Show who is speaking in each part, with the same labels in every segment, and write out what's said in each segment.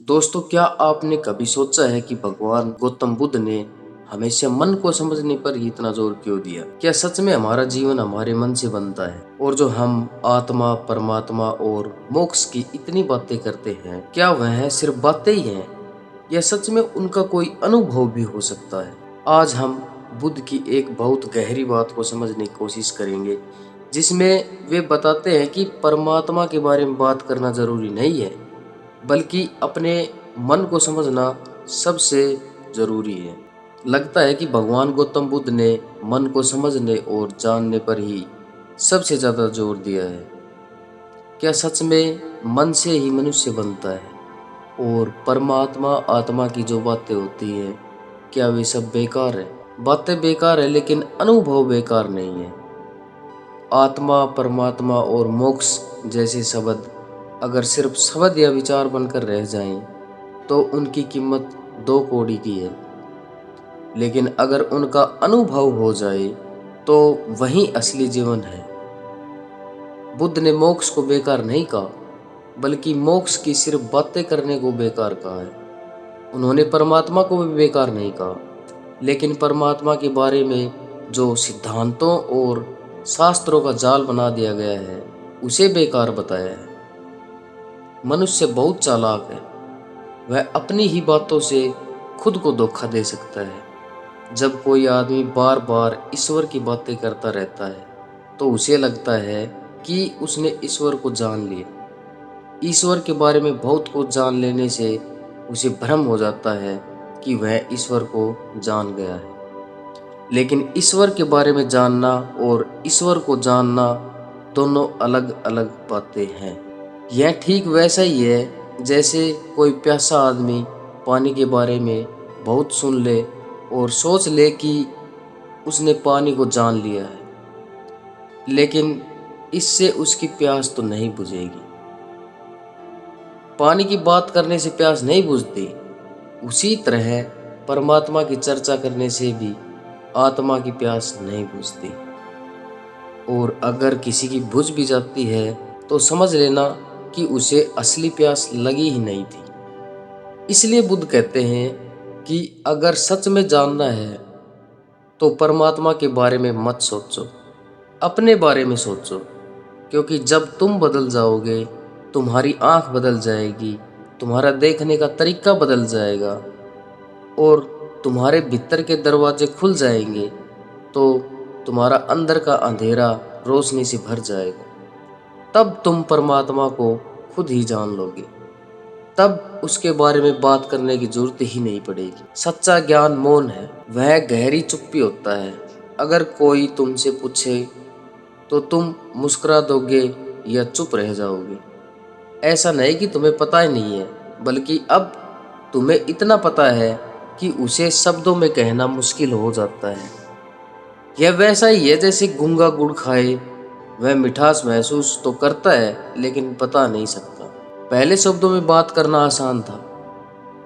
Speaker 1: दोस्तों, क्या आपने कभी सोचा है कि भगवान गौतम बुद्ध ने हमेशा मन को समझने पर ही इतना जोर क्यों दिया? क्या सच में हमारा जीवन हमारे मन से बनता है? और जो हम आत्मा, परमात्मा और मोक्ष की इतनी बातें करते हैं, क्या वह सिर्फ बातें ही हैं या सच में उनका कोई अनुभव भी हो सकता है? आज हम बुद्ध की एक बहुत गहरी बात को समझने की कोशिश करेंगे, जिसमें वे बताते हैं कि परमात्मा के बारे में बात करना जरूरी नहीं है, बल्कि अपने मन को समझना सबसे जरूरी है। लगता है कि भगवान गौतम बुद्ध ने मन को समझने और जानने पर ही सबसे ज्यादा जोर दिया है। क्या सच में मन से ही मनुष्य बनता है? और परमात्मा, आत्मा की जो बातें होती है, क्या वे सब बेकार है? बातें बेकार है, लेकिन अनुभव बेकार नहीं है। आत्मा, परमात्मा और मोक्ष जैसे शब्द अगर सिर्फ शब्द या विचार बनकर रह जाएं, तो उनकी कीमत दो कौड़ी की है। लेकिन अगर उनका अनुभव हो जाए, तो वही असली जीवन है। बुद्ध ने मोक्ष को बेकार नहीं कहा, बल्कि मोक्ष की सिर्फ बातें करने को बेकार कहा है। उन्होंने परमात्मा को भी बेकार नहीं कहा, लेकिन परमात्मा के बारे में जो सिद्धांतों और शास्त्रों का जाल बना दिया गया है, उसे बेकार बताया है। मनुष्य बहुत चालाक है। वह अपनी ही बातों से खुद को धोखा दे सकता है। जब कोई आदमी बार बार ईश्वर की बातें करता रहता है, तो उसे लगता है कि उसने ईश्वर को जान लिया। ईश्वर के बारे में बहुत कुछ जान लेने से उसे भ्रम हो जाता है कि वह ईश्वर को जान गया है। लेकिन ईश्वर के बारे में जानना और ईश्वर को जानना दोनों अलग अलग बातें हैं। यह ठीक वैसा ही है जैसे कोई प्यासा आदमी पानी के बारे में बहुत सुन ले और सोच ले कि उसने पानी को जान लिया है, लेकिन इससे उसकी प्यास तो नहीं बुझेगी। पानी की बात करने से प्यास नहीं बुझती। उसी तरह परमात्मा की चर्चा करने से भी आत्मा की प्यास नहीं बुझती। और अगर किसी की बुझ भी जाती है, तो समझ लेना कि उसे असली प्यास लगी ही नहीं थी। इसलिए बुद्ध कहते हैं कि अगर सच में जानना है, तो परमात्मा के बारे में मत सोचो, अपने बारे में सोचो। क्योंकि जब तुम बदल जाओगे, तुम्हारी आंख बदल जाएगी, तुम्हारा देखने का तरीका बदल जाएगा और तुम्हारे भीतर के दरवाजे खुल जाएंगे, तो तुम्हारा अंदर का अंधेरा रोशनी से भर जाएगा। तब तुम परमात्मा को खुद ही जान लोगे। तब उसके बारे में बात करने की जरूरत ही नहीं पड़ेगी। सच्चा ज्ञान मौन है, वह गहरी चुप्पी होता है। अगर कोई तुमसे पूछे, तो तुम मुस्कुरा दोगे या चुप रह जाओगे। ऐसा नहीं कि तुम्हें पता ही नहीं है, बल्कि अब तुम्हें इतना पता है कि उसे शब्दों में कहना मुश्किल हो जाता है। यह वैसा ही है जैसे गूंगा गुड़ खाए। वह मिठास महसूस तो करता है, लेकिन बता नहीं सकता। पहले शब्दों में बात करना आसान था,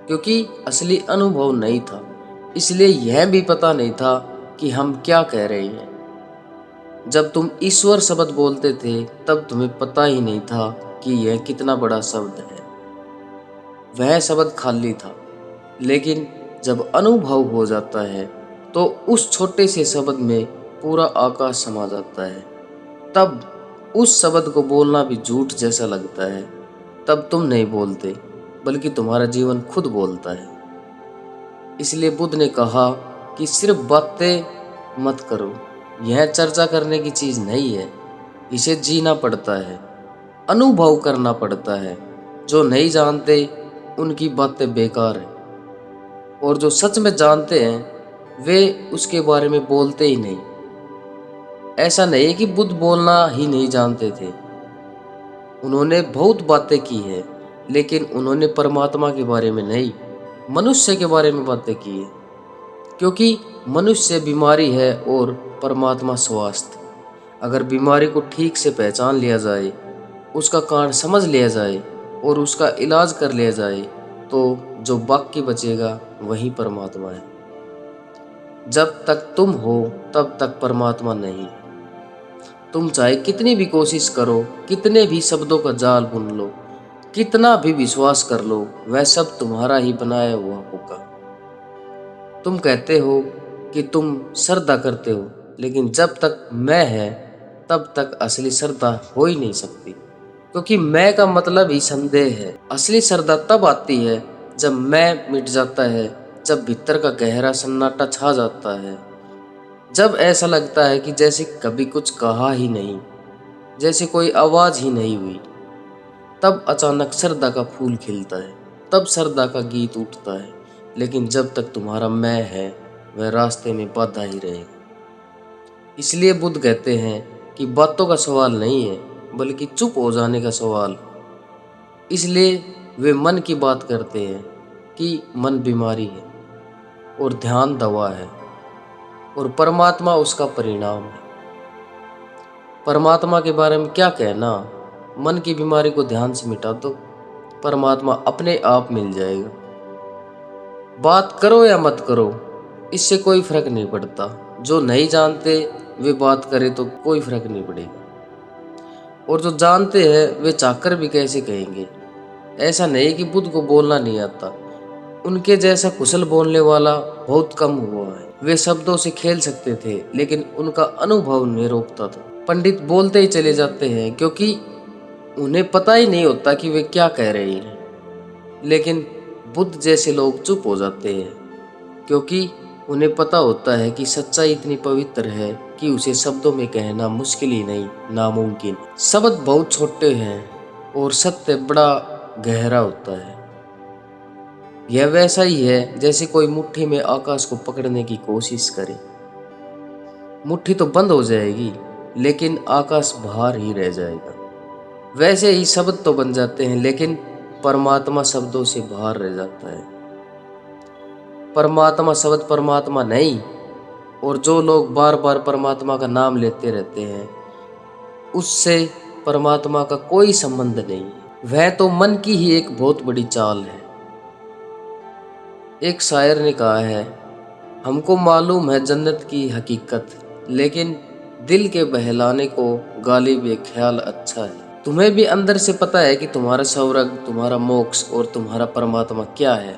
Speaker 1: क्योंकि असली अनुभव नहीं था। इसलिए यह भी पता नहीं था कि हम क्या कह रहे हैं। जब तुम ईश्वर शब्द बोलते थे, तब तुम्हें पता ही नहीं था कि यह कितना बड़ा शब्द है। वह शब्द खाली था। लेकिन जब अनुभव हो जाता है, तो उस छोटे से शब्द में पूरा आकाश समा जाता है। तब उस शब्द को बोलना भी झूठ जैसा लगता है। तब तुम नहीं बोलते, बल्कि तुम्हारा जीवन खुद बोलता है। इसलिए बुद्ध ने कहा कि सिर्फ बातें मत करो। यह चर्चा करने की चीज नहीं है। इसे जीना पड़ता है, अनुभव करना पड़ता है। जो नहीं जानते, उनकी बातें बेकार हैं। और जो सच में जानते हैं, वे उसके बारे में बोलते ही नहीं। ऐसा नहीं है कि बुद्ध बोलना ही नहीं जानते थे। उन्होंने बहुत बातें की है, लेकिन उन्होंने परमात्मा के बारे में नहीं, मनुष्य के बारे में बातें की है। क्योंकि मनुष्य बीमारी है और परमात्मा स्वास्थ्य। अगर बीमारी को ठीक से पहचान लिया जाए, उसका कारण समझ लिया जाए और उसका इलाज कर लिया जाए, तो जो बाकी बचेगा वही परमात्मा है। जब तक तुम हो, तब तक परमात्मा नहीं। तुम चाहे कितनी भी कोशिश करो, कितने भी शब्दों का जाल बुन लो, कितना भी विश्वास कर लो, वह सब तुम्हारा ही बनाया हुआ होगा। तुम कहते हो कि तुम श्रद्धा करते हो, लेकिन जब तक मैं है तब तक असली श्रद्धा हो ही नहीं सकती, क्योंकि मैं का मतलब ही संदेह है। असली श्रद्धा तब आती है जब मैं मिट जाता है, जब भीतर का गहरा सन्नाटा छा जाता है, जब ऐसा लगता है कि जैसे कभी कुछ कहा ही नहीं, जैसे कोई आवाज ही नहीं हुई। तब अचानक श्रद्धा का फूल खिलता है, तब श्रद्धा का गीत उठता है। लेकिन जब तक तुम्हारा मैं है, वह रास्ते में बाधा ही रहेगा। इसलिए बुद्ध कहते हैं कि बातों का सवाल नहीं है, बल्कि चुप हो जाने का सवाल। इसलिए वे मन की बात करते हैं कि मन बीमारी है और ध्यान दवा है और परमात्मा उसका परिणाम है। परमात्मा के बारे में क्या कहना? मन की बीमारी को ध्यान से मिटा दो, परमात्मा अपने आप मिल जाएगा। बात करो या मत करो, इससे कोई फर्क नहीं पड़ता। जो नहीं जानते वे बात करें तो कोई फर्क नहीं पड़ेगा, और जो जानते हैं वे चाहकर भी कैसे कहेंगे। ऐसा नहीं कि बुद्ध को बोलना नहीं आता, उनके जैसा कुशल बोलने वाला बहुत कम हुआ है। वे शब्दों से खेल सकते थे, लेकिन उनका अनुभव नहीं रोकता था। पंडित बोलते ही चले जाते हैं क्योंकि उन्हें पता ही नहीं होता कि वे क्या कह रहे हैं, लेकिन बुद्ध जैसे लोग चुप हो जाते हैं क्योंकि उन्हें पता होता है कि सच्चाई इतनी पवित्र है कि उसे शब्दों में कहना मुश्किल ही नहीं, नामुमकिन। शब्द बहुत छोटे हैं और सत्य बड़ा गहरा होता है। यह वैसा ही है जैसे कोई मुट्ठी में आकाश को पकड़ने की कोशिश करे। मुट्ठी तो बंद हो जाएगी, लेकिन आकाश बाहर ही रह जाएगा। वैसे ही शब्द तो बन जाते हैं, लेकिन परमात्मा शब्दों से बाहर रह जाता है। परमात्मा शब्द परमात्मा नहीं, और जो लोग बार बार परमात्मा का नाम लेते रहते हैं, उससे परमात्मा का कोई संबंध नहीं। वह तो मन की ही एक बहुत बड़ी चाल है। एक शायर ने कहा है, हमको मालूम है जन्नत की हकीकत, लेकिन दिल के बहलाने को गालिब ये ख्याल अच्छा है। तुम्हें भी अंदर से पता है कि तुम्हारा स्वर्ग, तुम्हारा मोक्ष और तुम्हारा परमात्मा क्या है।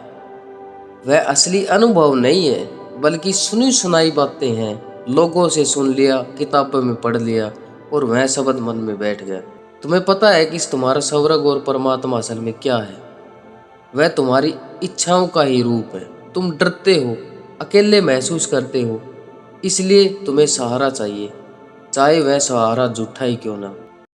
Speaker 1: वह असली अनुभव नहीं है, बल्कि सुनी सुनाई बातें हैं। लोगों से सुन लिया, किताबों में पढ़ लिया, और वह शब्द मन में बैठ गया। तुम्हें पता है कि तुम्हारा स्वर्ग और परमात्मा असल में क्या है? वह तुम्हारी इच्छाओं का ही रूप है। तुम डरते हो, अकेले महसूस करते हो, इसलिए तुम्हें सहारा चाहिए, चाहे वह सहारा झूठा ही क्यों ना।